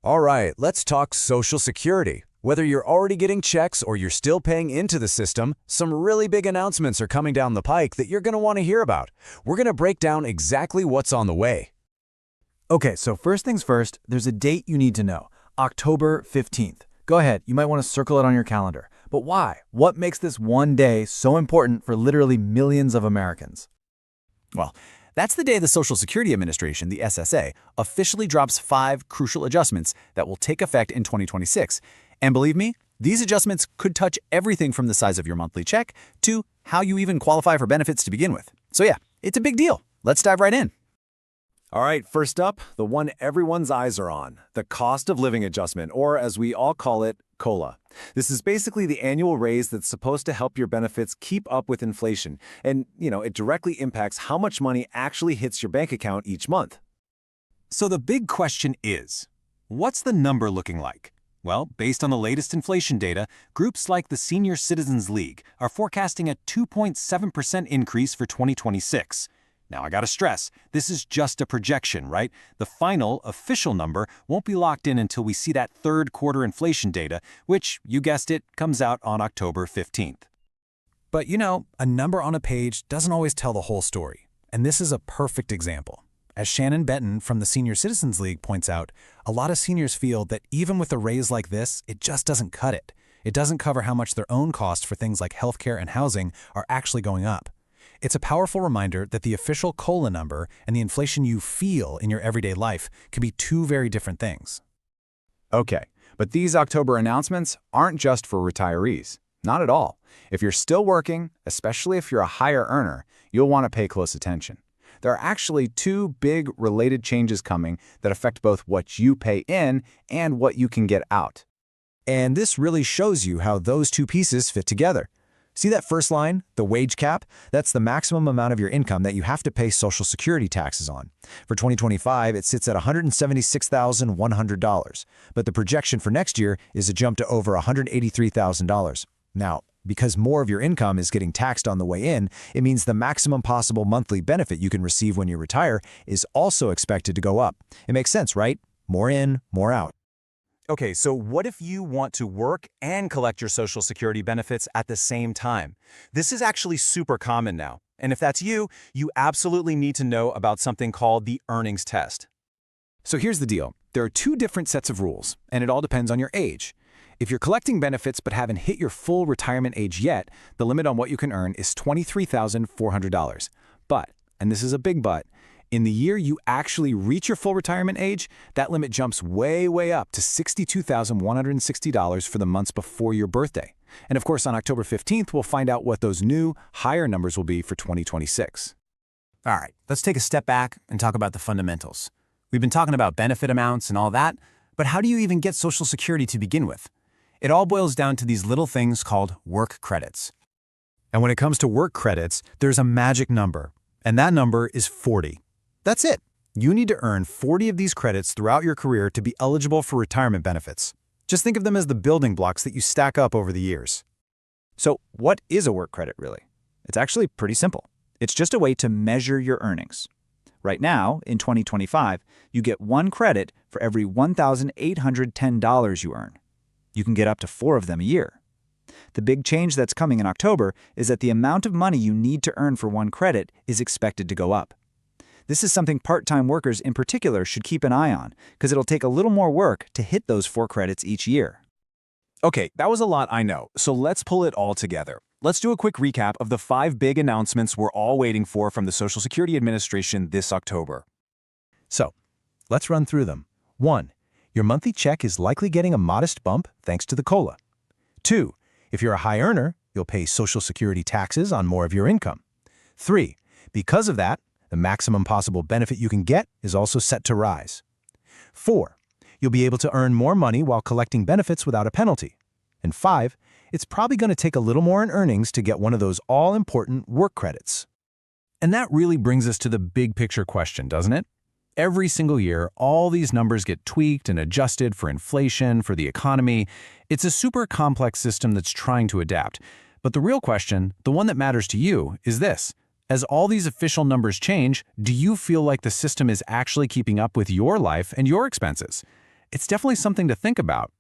All right, let's talk Social Security. Whether you're already getting checks or you're still paying into the system, some really big announcements are coming down the pike that you're going to want to hear about. We're going to break down exactly what's on the way. Okay, so first things first, there's a date you need to know, October 15th. Go ahead, you might want to circle it on your calendar. But why? What makes this one day so important for literally millions of Americans? Well, that's the day the Social Security Administration, the SSA, officially drops 5 crucial adjustments that will take effect in 2026. And believe me, these adjustments could touch everything from the size of your monthly check to how you even qualify for benefits to begin with. So yeah, it's a big deal. Let's dive right in. All right, first up, the one everyone's eyes are on, the cost of living adjustment, or as we all call it, COLA. This is basically the annual raise that's supposed to help your benefits keep up with inflation. And, it directly impacts how much money actually hits your bank account each month. So the big question is, what's the number looking like? Well, based on the latest inflation data, groups like the Senior Citizens League are forecasting a 2.7% increase for 2026. Now, I gotta stress, this is just a projection, right? The final, official number won't be locked in until we see that third quarter inflation data, which, you guessed it, comes out on October 15th. But a number on a page doesn't always tell the whole story. And this is a perfect example. As Shannon Benton from the Senior Citizens League points out, a lot of seniors feel that even with a raise like this, it just doesn't cut it. It doesn't cover how much their own costs for things like healthcare and housing are actually going up. It's a powerful reminder that the official COLA number and the inflation you feel in your everyday life can be two very different things. Okay, but these October announcements aren't just for retirees. Not at all. If you're still working, especially if you're a higher earner, you'll want to pay close attention. There are actually 2 big related changes coming that affect both what you pay in and what you can get out. And this really shows you how those two pieces fit together. See that first line, the wage cap? That's the maximum amount of your income that you have to pay Social Security taxes on. For 2025, it sits at $176,100, but the projection for next year is a jump to over $183,000. Now, because more of your income is getting taxed on the way in, it means the maximum possible monthly benefit you can receive when you retire is also expected to go up. It makes sense, right? More in, more out. Okay, so what if you want to work and collect your Social Security benefits at the same time? This is actually super common now. And if that's you, you absolutely need to know about something called the earnings test. So here's the deal. There are 2 different sets of rules, and it all depends on your age. If you're collecting benefits but haven't hit your full retirement age yet, the limit on what you can earn is $23,400. But, and this is a big but, in the year you actually reach your full retirement age, that limit jumps way, way up to $62,160 for the months before your birthday. And of course, on October 15th, we'll find out what those new, higher numbers will be for 2026. All right, let's take a step back and talk about the fundamentals. We've been talking about benefit amounts and all that, but how do you even get Social Security to begin with? It all boils down to these little things called work credits. And when it comes to work credits, there's a magic number, and that number is 40. That's it. You need to earn 40 of these credits throughout your career to be eligible for retirement benefits. Just think of them as the building blocks that you stack up over the years. So what is a work credit really? It's actually pretty simple. It's just a way to measure your earnings. Right now, in 2025, you get 1 credit for every $1,810 you earn. You can get up to 4 of them a year. The big change that's coming in October is that the amount of money you need to earn for 1 credit is expected to go up. This is something part-time workers in particular should keep an eye on, because it'll take a little more work to hit those 4 credits each year. Okay, that was a lot, I know, so let's pull it all together. Let's do a quick recap of the 5 big announcements we're all waiting for from the Social Security Administration this October. So, let's run through them. 1. Your monthly check is likely getting a modest bump thanks to the COLA. 2. If you're a high earner, you'll pay Social Security taxes on more of your income. 3. Because of that, the maximum possible benefit you can get is also set to rise. 4. You'll be able to earn more money while collecting benefits without a penalty. And 5. It's probably going to take a little more in earnings to get one of those all-important work credits. And that really brings us to the big picture question, doesn't it? Every single year, all these numbers get tweaked and adjusted for inflation, for the economy. It's a super complex system that's trying to adapt. But the real question, the one that matters to you, is this. As all these official numbers change, do you feel like the system is actually keeping up with your life and your expenses? It's definitely something to think about.